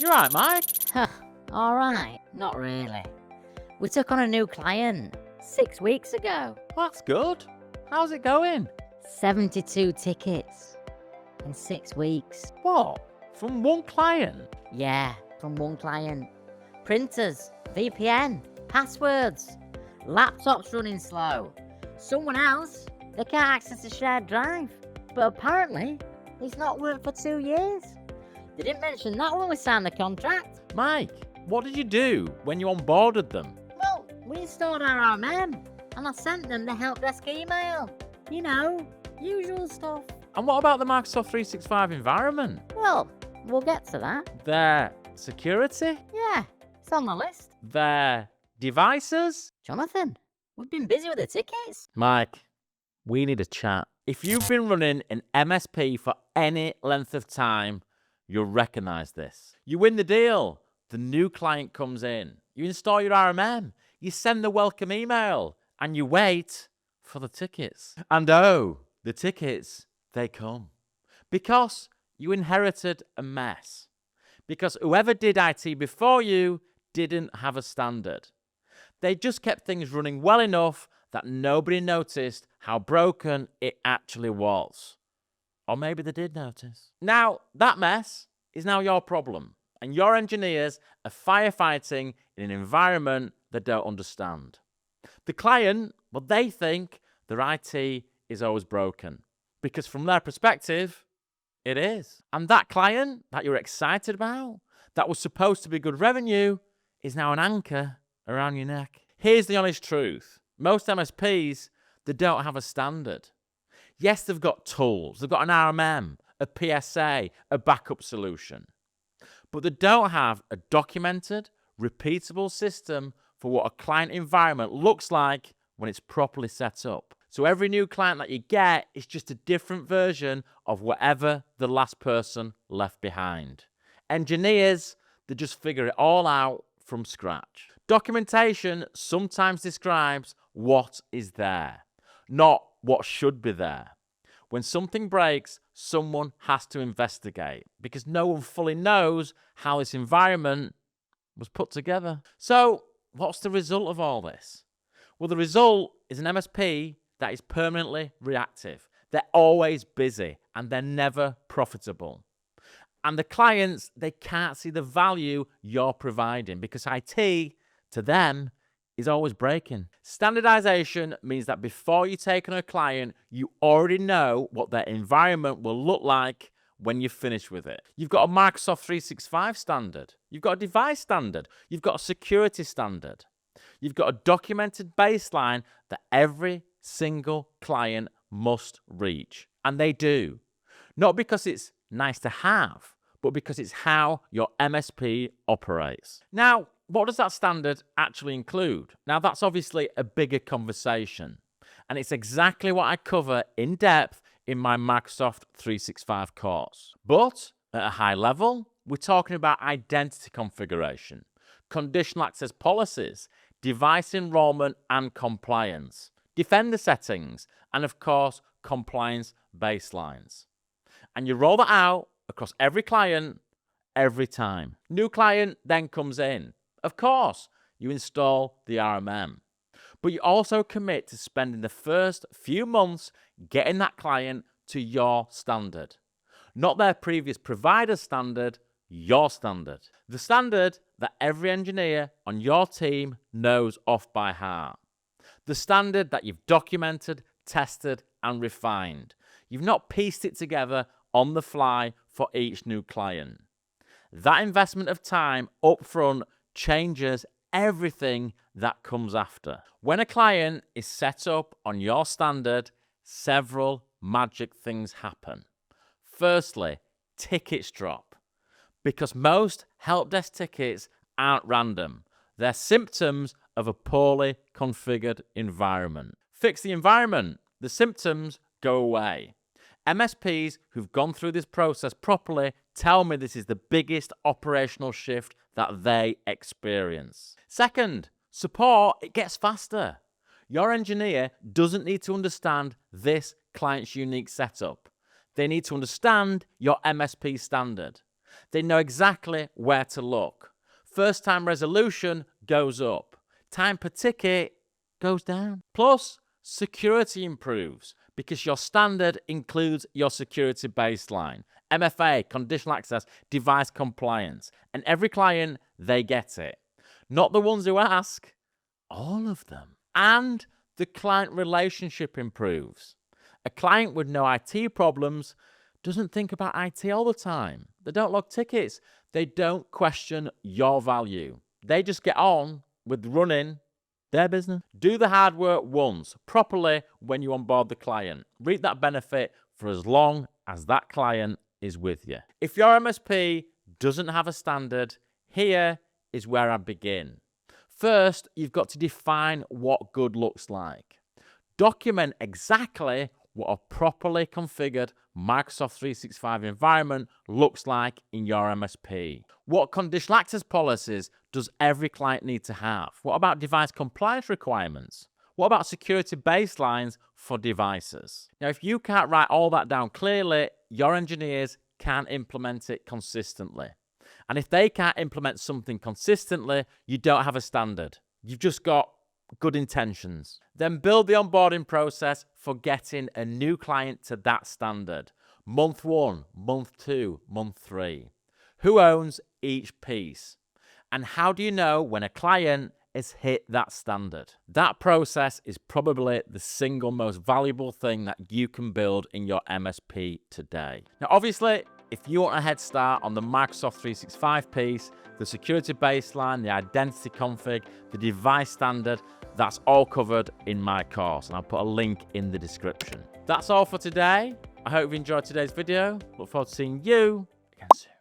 You right, Mike? Alright, not really. We took on a new client 6 weeks ago. Well, that's good. How's it going? 72 tickets in 6 weeks. What? From one client? Yeah, from one client. Printers, VPN, passwords, laptops running slow. Someone else, they can't access a shared drive. But apparently, he's not worked for 2 years. They didn't mention that when we signed the contract. Mike, what did you do when you onboarded them? Well, we installed our RMM, and I sent them the help desk email. You know, usual stuff. And what about the Microsoft 365 environment? Well, we'll get to that. Their security? Yeah, it's on the list. Their devices? Jonathan, we've been busy with the tickets. Mike, we need a chat. If you've been running an MSP for any length of time, you'll recognize this. You win the deal. The new client comes in. You install your RMM. You send the welcome email. And you wait for the tickets. And oh, the tickets, they come. Because you inherited a mess. Because whoever did IT before you didn't have a standard. They just kept things running well enough that nobody noticed how broken it actually was. Or maybe they did notice. Now, that mess is now your problem. And your engineers are firefighting in an environment they don't understand. The client, well, they think their IT is always broken. Because from their perspective, it is. And that client that you're excited about, that was supposed to be good revenue, is now an anchor around your neck. Here's the honest truth. Most MSPs, they don't have a standard. Yes, they've got tools. They've got an RMM, a PSA, a backup solution. But they don't have a documented, repeatable system for what a client environment looks like when it's properly set up. So every new client that you get is just a different version of whatever the last person left behind. Engineers, they just figure it all out from scratch. Documentation sometimes describes what is there, not what should be there. When something breaks, someone has to investigate because no one fully knows how this environment was put together. So, what's the result of all this? Well, the result is an MSP that is permanently reactive. They're always busy and they're never profitable. And the clients, they can't see the value you're providing because IT, to them, is always breaking. Standardization means that before you take on a client, you already know what their environment will look like when you finish with it. You've got a Microsoft 365 standard. You've got a device standard. You've got a security standard. You've got a documented baseline that every single client must reach. And they do. Not because it's nice to have, but because it's how your MSP operates. Now, what does that standard actually include? Now, that's obviously a bigger conversation. And it's exactly what I cover in depth in my Microsoft 365 course. But at a high level, we're talking about identity configuration, conditional access policies, device enrollment and compliance, defender settings, and of course, compliance baselines. And you roll that out across every client, every time. New client then comes in. Of course, you install the RMM, but you also commit to spending the first few months getting that client to your standard. Not their previous provider's standard, your standard. The standard that every engineer on your team knows off by heart. The standard that you've documented, tested, and refined. You've not pieced it together on the fly for each new client. That investment of time up front changes everything that comes after. When a client is set up on your standard, several magic things happen. Firstly, tickets drop. Because most help desk tickets aren't random. They're symptoms of a poorly configured environment. Fix the environment. The symptoms go away. MSPs who've gone through this process properly tell me this is the biggest operational shift that they experience. Second, support, it gets faster. Your engineer doesn't need to understand this client's unique setup. They need to understand your MSP standard. They know exactly where to look. First time resolution goes up. Time per ticket goes down. Plus, security improves because your standard includes your security baseline, MFA, conditional access, device compliance, and every client, they get it. Not the ones who ask, all of them. And the client relationship improves. A client with no IT problems doesn't think about IT all the time. They don't log tickets. They don't question your value. They just get on with running their business. Do the hard work once, properly, when you onboard the client. Reap that benefit for as long as that client is with you. If your MSP doesn't have a standard, here is where I begin. First, you've got to define what good looks like. Document exactly what a properly configured Microsoft 365 environment looks like in your MSP. What conditional access policies does every client need to have? What about device compliance requirements? What about security baselines for devices? Now, if you can't write all that down clearly, your engineers can't implement it consistently. And if they can't implement something consistently, you don't have a standard. You've just got good intentions. Then build the onboarding process for getting a new client to that standard. Month 1, month 2, month 3. Who owns each piece? And how do you know when a client has hit that standard? That process is probably the single most valuable thing that you can build in your MSP today. Now, obviously, if you want a head start on the Microsoft 365 piece, the security baseline, the identity config, the device standard, that's all covered in my course, and I'll put a link in the description. That's all for today. I hope you enjoyed today's video. Look forward to seeing you again soon.